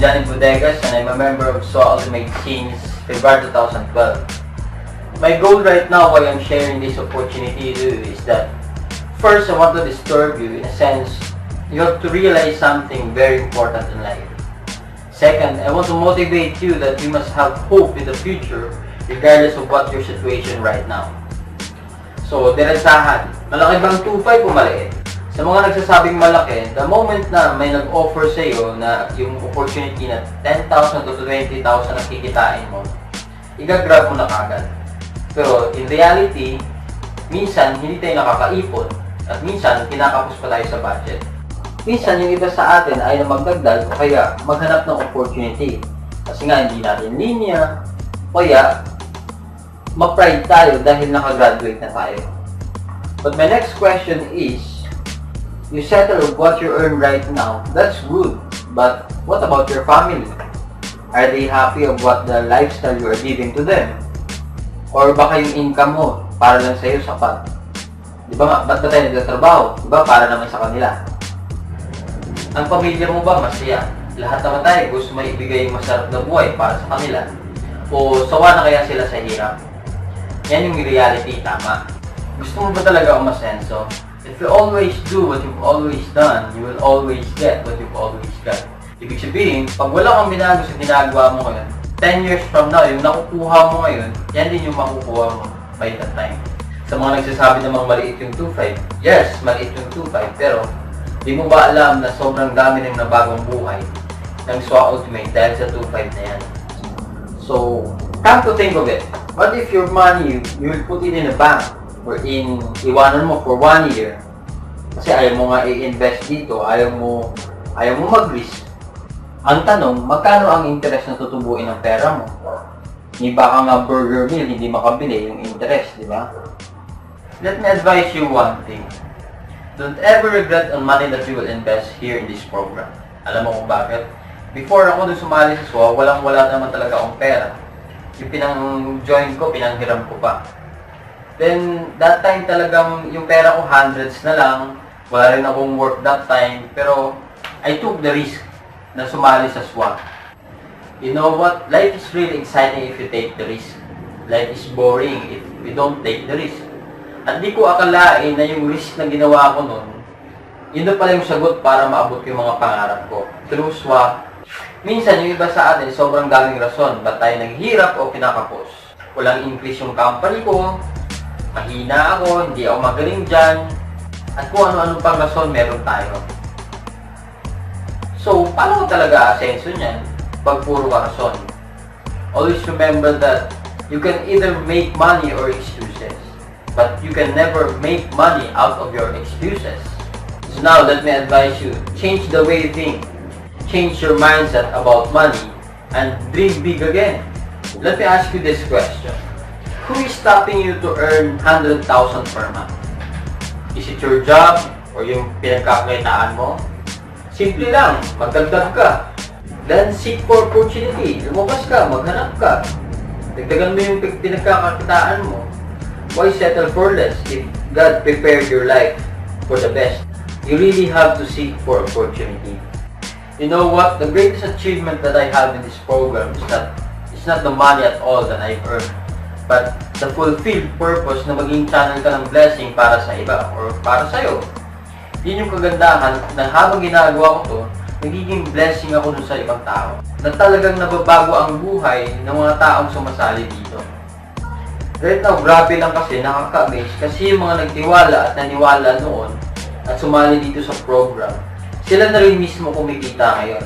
Johnny Bodegas and I'm a member of SWA Ultimate since February 2012. My goal right now while I'm sharing this opportunity to you is that first I want to disturb you in a sense you have to realize something very important in life. Second, I want to motivate you that you must have hope in the future regardless of what your situation right now. So, diretsahan, malaki bang 2.5 o maliit? Sa mga nagsasabing malaki, the moment na may nag-offer sa iyo na yung opportunity na 10,000 to 20,000 na kikitain mo, igagrab mo na kagad. Pero in reality, minsan hindi tayo nakakaipon at minsan kinakapos pa tayo sa budget. Minsan yung iba sa atin ay na magdagdag o kaya maghanap ng opportunity. Kasi nga hindi natin linya, o kaya ma-pride tayo dahil nakagraduate na tayo. But my next question is, you settle with what you earn right now, that's good. But what about your family? Are they happy of what the lifestyle you are giving to them? Or baka yung income mo, para lang sa'yo sapat? Di ba nga, ba't ba tayo nagtatrabaho? Di ba, para naman sa kanila? Ang pamilya mo ba masaya? Lahat naman tayo gusto may ibigay yung masarap na buhay para sa kanila. O sawa na kaya sila sa hirap? Yan yung reality, tama. Gusto mo ba talaga umasenso? If you always do what you've always done, you will always get what you've always got. Ibig sabihin, pag wala kang binago sa ginagawa mo ngayon, 10 years from now, yung nakukuha mo ngayon, yan din yung makukuha mo by that time. Sa mga nagsasabi namang maliit yung 2.5, yes, maliit yung 2.5, pero di mo ba alam na sobrang dami ng nabagong buhay ng SWA Ultimate dahil sa 2.5 na yan? So, come to think of it, what if your money, you will put it in a bank or iwanan mo for 1 year kasi ayaw mo nga i-invest dito, ayaw mo mag-risk. Ang tanong, magkano ang interest na tutubuin ng pera mo? Ni baka nga burger meal, hindi makabili yung interest, di ba? Let me advise you one thing. Don't ever regret on money that you will invest here in this program. Alam mo kung bakit? Before ako dun sumali sa SWA, walang-wala naman talaga akong pera. Yung pinang-join ko, pinanghiram ko pa. Then, that time talagang yung pera ko hundreds na lang. Wala rin akong work that time. Pero, I took the risk na sumali sa SWA. You know what? Life is really exciting if you take the risk. Life is boring if you don't take the risk. At di ko akalain na yung risk na ginawa ko nun, yun na pala yung sagot para maabot yung mga pangarap ko. Through SWA, minsan yung iba sa atin, sobrang daming rason ba't tayo naghihirap o kinakapos. Walang increase yung company ko, mahina ako, hindi ako magaling dyan, at kung ano-ano pang rason meron tayo. So, paano ko talaga asenso niyan pag puro ka rason? Always remember that you can either make money or excuses, but you can never make money out of your excuses. So now, let me advise you, change the way you think, change your mindset about money, and dream big again. Let me ask you this question. Who is stopping you to earn 100,000 per month? Is it your job or yung pinagkakakitaan mo? Simple lang, magdagdag ka. Then seek for opportunity. Lumabas ka, maghanap ka. Dagdagan mo yung pinagkakakitaan mo. Why settle for less if God prepared your life for the best? You really have to seek for opportunity. You know what? The greatest achievement that I have in this program is that it's not the money at all that I've earned, but the fulfilled purpose na maging channel ka ng blessing para sa iba or para sa'yo. Yun yung kagandahan na habang ginagawa ko to, nagiging blessing ako dun sa ibang tao. Na talagang nababago ang buhay ng mga taong sumasali dito. Right now, grabe lang kasi, nakaka-amaze kasi yung mga nagtiwala at naniwala noon at sumali dito sa program, sila na rin mismo kumikita ngayon.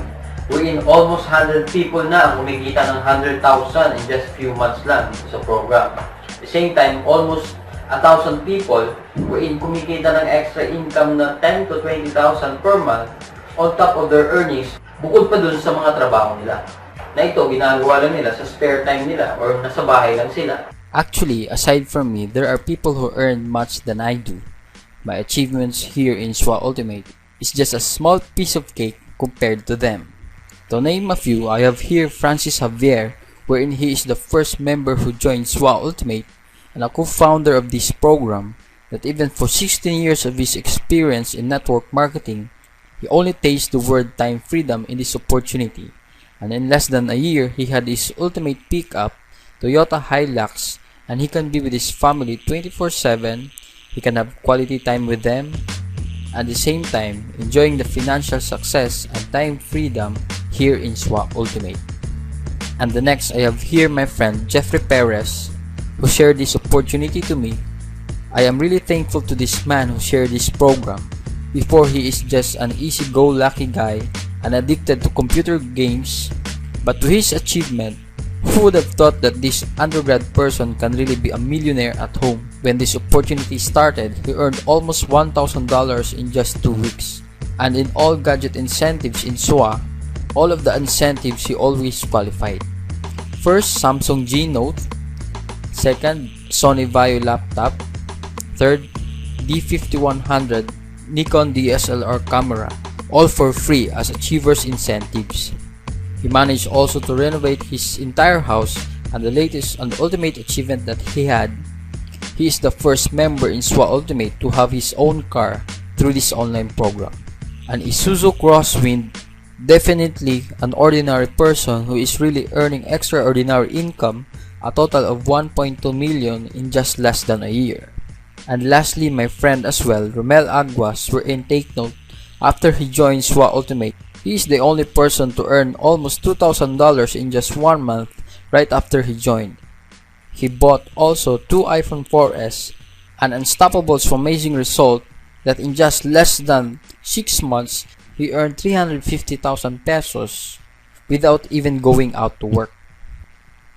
Wherein almost 100 people na ang kumikita ng 100,000 in just few months lang sa program. At the same time, almost 1,000 people wherein kumikita ng extra income na 10 to 20,000 per month on top of their earnings, bukod pa dun sa mga trabaho nila. Na ito, ginagawa lang nila sa spare time nila or nasa bahay lang sila. Actually, aside from me, there are people who earn much than I do. My achievements here in SWA Ultimate is just a small piece of cake compared to them. To name a few, I have here Francis Javier, wherein he is the first member who joined SWA Ultimate and a co-founder of this program, that even for 16 years of his experience in network marketing, he only tastes the word time freedom in this opportunity. and in less than a year, he had his ultimate pickup, Toyota Hilux, and he can be with his family 24/7. He can have quality time with them, at the same time enjoying the financial success and time freedom here in SWA Ultimate. And the next, I have here my friend Jeffrey Perez, who shared this opportunity to me. I am really thankful to this man who shared this program. Before, he is just an easy-go-lucky guy and addicted to computer games, but to his achievement, who would have thought that this undergrad person can really be a millionaire at home? When this opportunity started, he earned almost $1,000 in just 2 weeks. And in all gadget incentives in SWA, all of the incentives he always qualified. First, Samsung G Note. Second, Sony Vaio laptop. Third, D5100 Nikon DSLR camera, all for free as achievers incentives. He managed also to renovate his entire house, and the latest and ultimate achievement that he had, he is the first member in SWA Ultimate to have his own car through this online program. An Isuzu Crosswind, definitely an ordinary person who is really earning extraordinary income, a total of 1.2 million in just less than a year. And lastly, my friend as well, Romel Aguas, wherein take note, after he joined SWA Ultimate, he is the only person to earn almost $2,000 in just 1 month right after he joined. He bought also 2 iPhone 4S, an unstoppables amazing result that in just less than 6 months, he earned 350,000 pesos without even going out to work.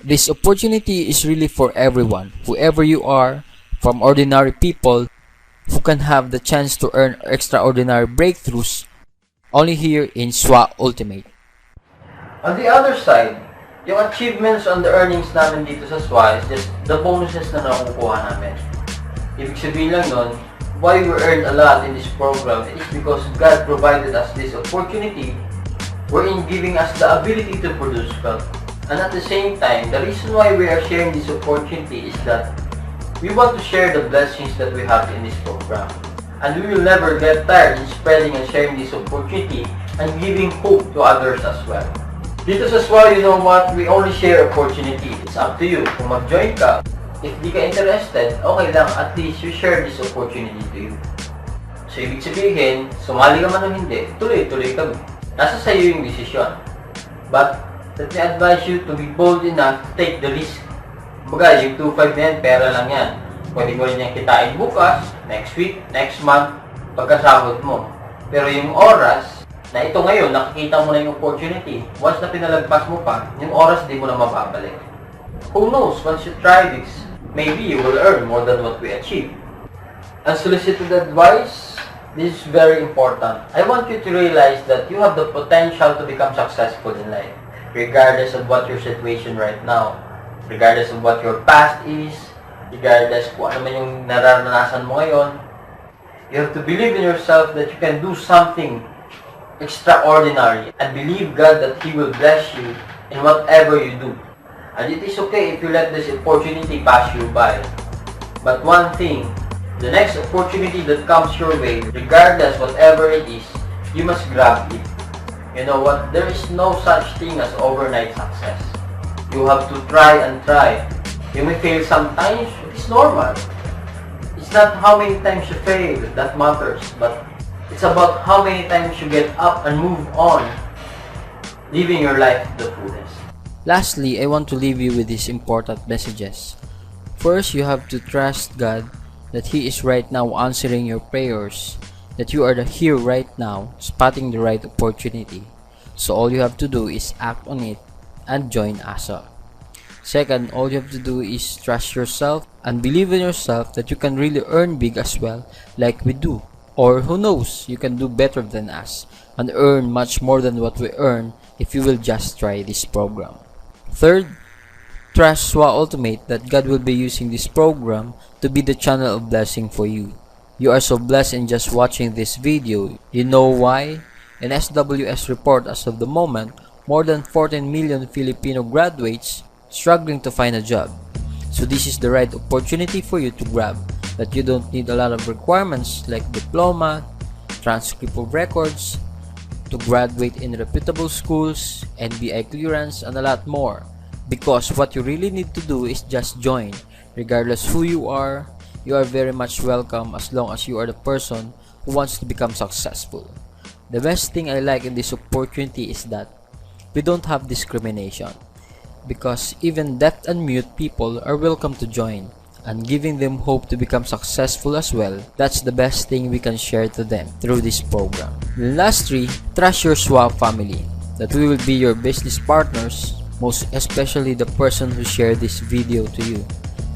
This opportunity is really for everyone, whoever you are, from ordinary people who can have the chance to earn extraordinary breakthroughs only here in SWA Ultimate. On the other side, yung achievements on the earnings namin dito sa SWA is just the bonuses na nakukuha namin. Ibig sabihin lang nun, why we earned a lot in this program is because God provided us this opportunity wherein giving us the ability to produce wealth. And at the same time, the reason why we are sharing this opportunity is that we want to share the blessings that we have in this program. And we will never get tired in spreading and sharing this opportunity and giving hope to others as well. Dito sa SWA, you know what? We only share opportunity. It's up to you. Kung mag-join ka, if di ka interested, okay lang. At least you share this opportunity to you. So, ibig sabihin, sumali ka man o hindi, tuloy-tuloy kami. Nasa sa'yo yung desisyon. But, let me advise you to be bold enough to take the risk. Baga, yung 2.5 na yan, pera lang yan. Pwede mo rin yung kitain bukas, next week, next month, pagkasahod mo. Pero yung oras, na ito ngayon, nakikita mo na yung opportunity. Once na pinalagpas mo pa, yung oras di mo na mababalik. Who knows, once you try this, maybe you will earn more than what we achieve. Unsolicited advice, this is very important. I want you to realize that you have the potential to become successful in life, regardless of what your situation right now. Regardless of what your past is, regardless kung ano man yung nararanasan mo ngayon, you have to believe in yourself that you can do something extraordinary and believe God that He will bless you in whatever you do. And it is okay if you let this opportunity pass you by. But one thing, the next opportunity that comes your way, regardless whatever it is, you must grab it. You know what? There is no such thing as overnight success. You have to try and try. You may fail sometimes, it is normal. It's not how many times you fail that matters, but it's about how many times you get up and move on, living your life to the fullest. Lastly, I want to leave you with these important messages. First, you have to trust God that He is right now answering your prayers, that you are here right now, spotting the right opportunity. So all you have to do is act on it and join ASA. Second, all you have to do is trust yourself and believe in yourself that you can really earn big as well, like we do. Or who knows, you can do better than us and earn much more than what we earn if you will just try this program. Third, trust SWA Ultimate that God will be using this program to be the channel of blessing for you. You are so blessed in just watching this video. You know why? In SWS report as of the moment, more than 14 million Filipino graduates struggling to find a job. So this is the right opportunity for you to grab, that you don't need a lot of requirements like diploma, transcript of records, to graduate in reputable schools, NBI clearance, and a lot more. Because what you really need to do is just join. Regardless who you are very much welcome as long as you are the person who wants to become successful. The best thing I like in this opportunity is that we don't have discrimination, because even deaf and mute people are welcome to join, and giving them hope to become successful as well. That's the best thing we can share to them through this program. Lastly, trust your SWA family, that we will be your business partners, most especially the person who shared this video to you.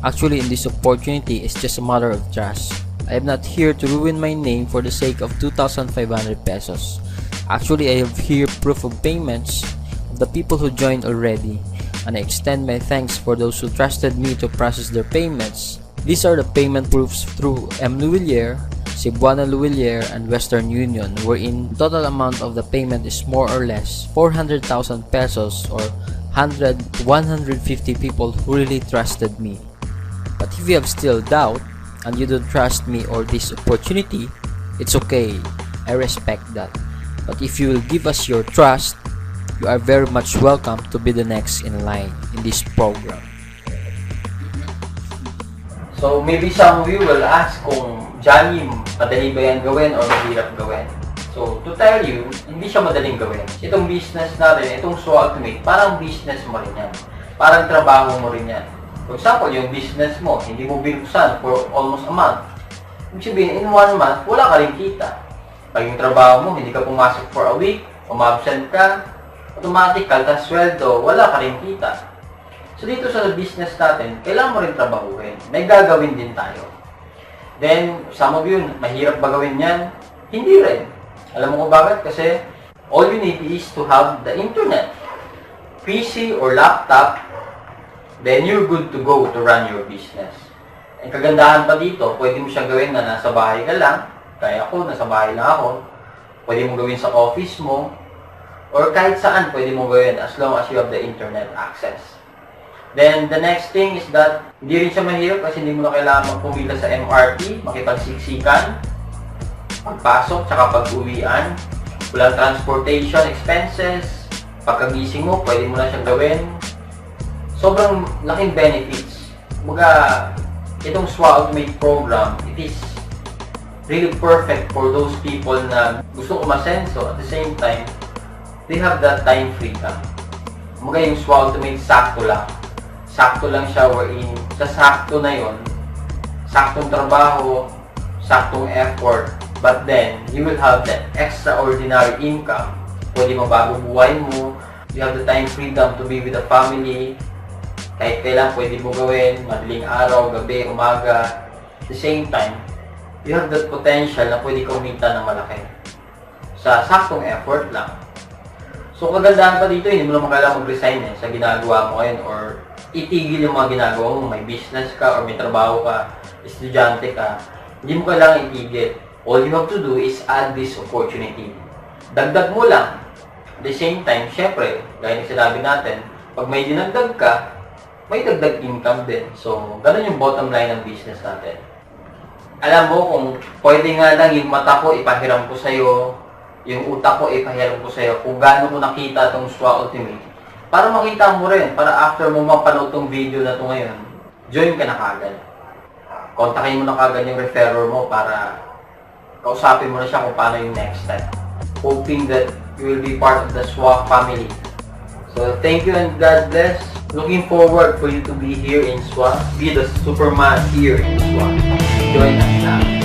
Actually, in this opportunity, it's just a matter of trust. I am not here to ruin my name for the sake of 2,500 pesos. Actually, I have here proof of payments of the people who joined already, and I extend my thanks for those who trusted me to process their payments. These are the payment proofs through M. Luwilier, Cebuana Luwilier, and Western Union, wherein total amount of the payment is more or less 400,000 pesos, or 100 to 150 people who really trusted me. But if you have still doubt, and you don't trust me or this opportunity, it's okay, I respect that. But if you will give us your trust, you are very much welcome to be the next in line in this program. So maybe some of you will ask kung Johnny, madali ba yan gawin or mahirap gawin? So to tell you, hindi siya madaling gawin. Itong business natin, itong SWA Ultimate, parang business mo rin yan. Parang trabaho mo rin yan. For example, yung business mo, hindi mo binuksan for almost a month. Ibig sabihin, in 1 month, wala ka rin kita. Pag yung trabaho mo, hindi ka pumasok for a week, umabsent ka, automatic, kaltas sweldo, wala ka rin kita. So dito sa business natin, kailangan mo rin trabahuin. May gagawin din tayo. Then, some of you, mahirap ba gawin yan? Hindi rin. Alam mo kung bakit? Kasi all you need is to have the internet. PC or laptop, then you're good to go to run your business. Ang kagandahan pa dito, pwede mo siyang gawin na nasa bahay ka lang. Kaya ako, nasa bahay lang ako. Pwede mo gawin sa office mo. Or kahit saan pwede mo gawin as long as you have the internet access. Then, the next thing is that hindi rin siya mahirap kasi hindi mo na kailangan magpumila sa MRT, makipagsiksikan, pagpasok, tsaka pag-uwian. Walang transportation expenses. Pagkagising mo, pwede mo na siyang gawin. Sobrang laking benefits. Kumbaga, itong SWA Ultimate program, it is really perfect for those people na gusto umasenso. At the same time, they have that time freedom. Kumbaga, yung SWA Ultimate, sakto lang. Sakto lang siya wherein sa sakto na yon, saktong trabaho, saktong effort, but then, you will have that extraordinary income. Pwede mabago buhay mo, you have the time freedom to be with the family, kahit kailan pwede mo gawin, madaling araw, gabi, umaga. At the same time, you have that potential na pwede ka umita ng malaki sa saktong effort lang. So, kagandahan pa dito, hindi mo naman kailangan mag-resign sa ginagawa mo ngayon or itigil yung mga ginagawa mo. May business ka or may trabaho ka, estudyante ka, hindi mo kailangan itigil. All you have to do is add this opportunity. Dagdag mo lang. At the same time, syempre, gaya ng sinabi natin, pag may dinagdag ka, may dagdag income din. So, ganun yung bottom line ng business natin. Alam mo, kung pwede nga lang yung mata ko, ipahiram ko sa'yo, yung utak ko, ipahiram ko sa'yo, kung gaano mo nakita itong SWA Ultimate, para makita mo rin, para after mo mapanood tong video na ito ngayon, join ka na kagad. Kontakin mo na kagad yung referrer mo para kausapin mo na siya kung paano yung next step. Hoping that you will be part of the SWA family. So, thank you and God bless. Looking forward for you to be here in SWA. Be the Superman here in SWA. Join us now.